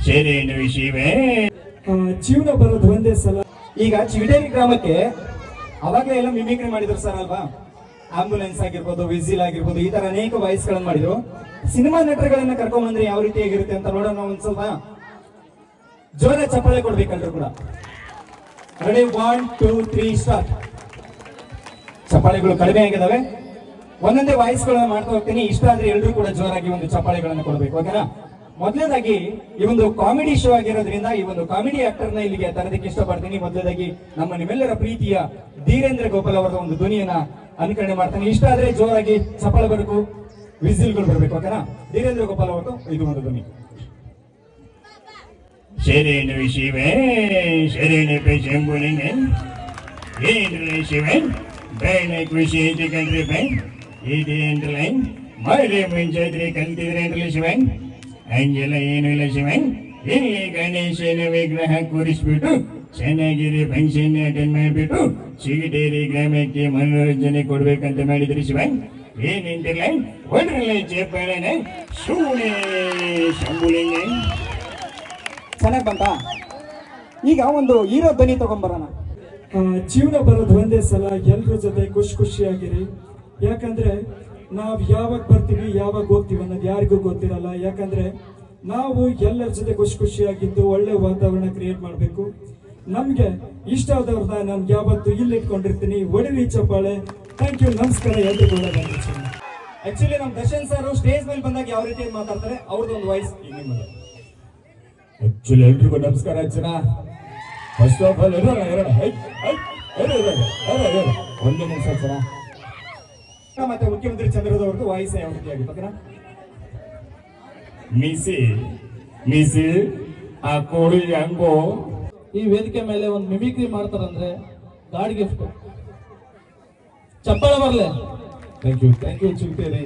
ಶರಣು ಶಿವೆ. ಜೀವನ ಬರೋದು ಒಂದೇ ಸಲ. ಈಗ ಚಿಗಟೇರಿ ಗ್ರಾಮಕ್ಕೆ ಅವಾಗಲೇ ಎಲ್ಲ ಮಿಮಿಕ್ರಿ ಮಾಡಿದ್ರು ಸರ್ ಅಲ್ವಾ? ಆಂಬುಲೆನ್ಸ್ ಆಗಿರ್ಬೋದು, ವಿಸಿಲ್ ಆಗಿರ್ಬೋದು, ಈ ತರ ಅನೇಕ ವಾಯ್ಸ್ ಗಳನ್ನ ಮಾಡಿದ್ರು. ಸಿನಿಮಾ ನಟರುಗಳನ್ನ ಕರ್ಕೊಂಡ್ ಬಂದ್ರೆ ಯಾವ ರೀತಿ ಆಗಿರುತ್ತೆ ಅಂತ ನೋಡೋಣ. ಒಂದ್ ಸ್ವಲ್ಪ ಜೋರ ಚಪ್ಪಾಳೆ ಕೊಡ್ಬೇಕಲ್ರು ಕೂಡ. Ready, 1 2 3 start. ಚಪ್ಪಾಳೆಗಳು ಕಡಿಮೆ ಆಗಿದಾವೆ. ಒಂದೊಂದೇ ವಾಯ್ಸ್ ಗಳನ್ನ ಮಾಡ್ತಾ ಹೋಗ್ತೀನಿ. ಇಷ್ಟ ಅಂದ್ರೆ ಎಲ್ಲರೂ ಕೂಡ ಜೋರಾಗಿ ಒಂದು ಚಪ್ಪಾಳೆಗಳನ್ನ ಕೊಡ್ಬೇಕು, ಓಕೆನಾ? ಮೊದಲನೇದಾಗಿ ಈ ಒಂದು ಕಾಮಿಡಿ ಶೋ ಆಗಿರೋದ್ರಿಂದ ಈ ಒಂದು ಕಾಮಿಡಿ ಆಕ್ಟರ್ ನ ಇಲ್ಲಿಗೆ ತರೋದಕ್ಕೆ ಇಷ್ಟಪಡ್ತೀನಿ. ಮೊದಲನೇದಾಗಿ ನಮ್ಮ ನಿಮ್ಮೆಲ್ಲರ ಪ್ರೀತಿಯ ಧೀರೇಂದ್ರ ಗೋಪಾಲ್ ಅವರ ಒಂದು ಧ್ವನಿಯನ್ನ ಅನುಕರಣೆ ಮಾಡ್ತಾನೆ. ಇಷ್ಟ ಆದ್ರೆ ಜೋರಾಗಿ ಚಪ್ಪಾಳೆ ಬರಬೇಕು, ವಿಸಿಲ್ಗಳು ಬರಬೇಕು, ಓಕೆನಾ? ಧೀರೇಂದ್ರ ಗೋಪಾಲ್ ಅವರದು ಇದು ಒಂದು ಧ್ವನಿ. ಶರಣು ಶಿವೆ ಶರಣು ಶಂಭುಲಿಂಗ ಏನ್ರಿ ಶಿವನ್ ಬೇಡ ಕೃಷಿ ಕಂಡ್ರಿ ಬೈ ಇದೇನ್ರಿ ಲೈನ್ ಮಳೆ ಮುಂಚೆ ಕಲ್ತಿದ್ರೇನ್ರಿ ಶಿವನ್? ಹಂಗೆಲ್ಲ ಏನು ಇಲ್ಲ ಶಿವನ್. ಇಲ್ಲಿ ಗಣೇಶನ ವಿಗ್ರಹ ಕೂರಿಸ್ಬಿಟ್ಟು ಚೆನ್ನಾಗಿರಿ ಫಂಕ್ಷನ್ ಅಟೆಂಡ್ ಮಾಡಿಬಿಟ್ಟು ಚಿಗಟೇರಿ ಗ್ರಾಮಕ್ಕೆ ಮನೋರಂಜನೆ ಕೊಡ್ಬೇಕಂತ ಮಾಡಿದ್ರಿ ಶಿವನ್. ಏನೇಂತಿಲ್ಲ ಒಡ್ರಲ್ಲ ಚೇಪಾಳನ ಸೂಣೆ ಶಂಭುಲಿಂಗ. ಚೆನ್ನಾಗಿ ಬಂತ. ಈಗ ಒಂದು ಹೀರೋ ಧ್ವನಿ ತಗೊಂಡ್ಬರೋಣ. ಜೀವನ ಬರೋದು ಒಂದೇ ಸಲ. ಎಲ್ರ ಜೊತೆ ಖುಷಿಯಾಗಿರಿ. ಯಾಕಂದ್ರೆ ನಾವ್ ಯಾವಾಗ ಬರ್ತೀವಿ ಯಾವಾಗ ಹೋಗ್ತೀವಿ ಅನ್ನೋದು ಯಾರಿಗೂ ಗೊತ್ತಿರಲ್ಲ. ಯಾಕಂದ್ರೆ ನಾವು ಎಲ್ಲರ ಜೊತೆ ಖುಷಿಯಾಗಿದ್ದು ಒಳ್ಳೆ ವಾತಾವರಣ ಕ್ರಿಯೇಟ್ ಮಾಡಬೇಕು. ನಮ್ಗೆ ಇಷ್ಟ ಆದವ್ರನ್ನ ನಮ್ಗೆ ಯಾವತ್ತು ಇಲ್ಲಿ ಇಟ್ಕೊಂಡಿರ್ತೀನಿ. ಒಡವಿ ಚಪ್ಪಾಳೆ. ಥ್ಯಾಂಕ್ ಯು, ನಮಸ್ಕಾರ ಎಲ್ರಿಗೂ. ಆಕ್ಚುಲಿ ನಮ್ ದರ್ಶನ್ ಸರ್ ಸ್ಟೇಜ್ ಮೇಲೆ ಬಂದಾಗ ಯಾವ ರೀತಿ ಮಾತಾಡ್ತಾರೆ ಅವ್ರದ್ದು ಒಂದು ವಾಯ್ಸ್ ಆಕ್ಚುಲಿ ಎಲ್ರಿಗೂ ನಮಸ್ಕಾರ. ಜನ ಫಸ್ಟ್ ಆಫ್ ಆಲ್ ಒಂದು ನಿಮಿಷ ಜನ. ಮತ್ತೆ ಮುಖ್ಯಮಂತ್ರಿ ಚಂದ್ರದವ್ರದ್ದು ವಾಯ್ಸ್ ಯಾವ ರೀತಿ ಆಗಿತ್ತು? ಮಿಸಿ ಆ ಕೋಡಿ ಹಂಗೋ. ಈ ವೇದಿಕೆ ಮೇಲೆ ಒಂದು ಮಿಮಿಕ್ರಿ ಮಾಡ್ತಾರಂದ್ರೆ ಗಾಡ್ ಗಿಫ್ಟ್. ಚಪ್ಪಾಳೆ ಬರ್ಲೆ. Thank you ಚಿಂತೇರಿ.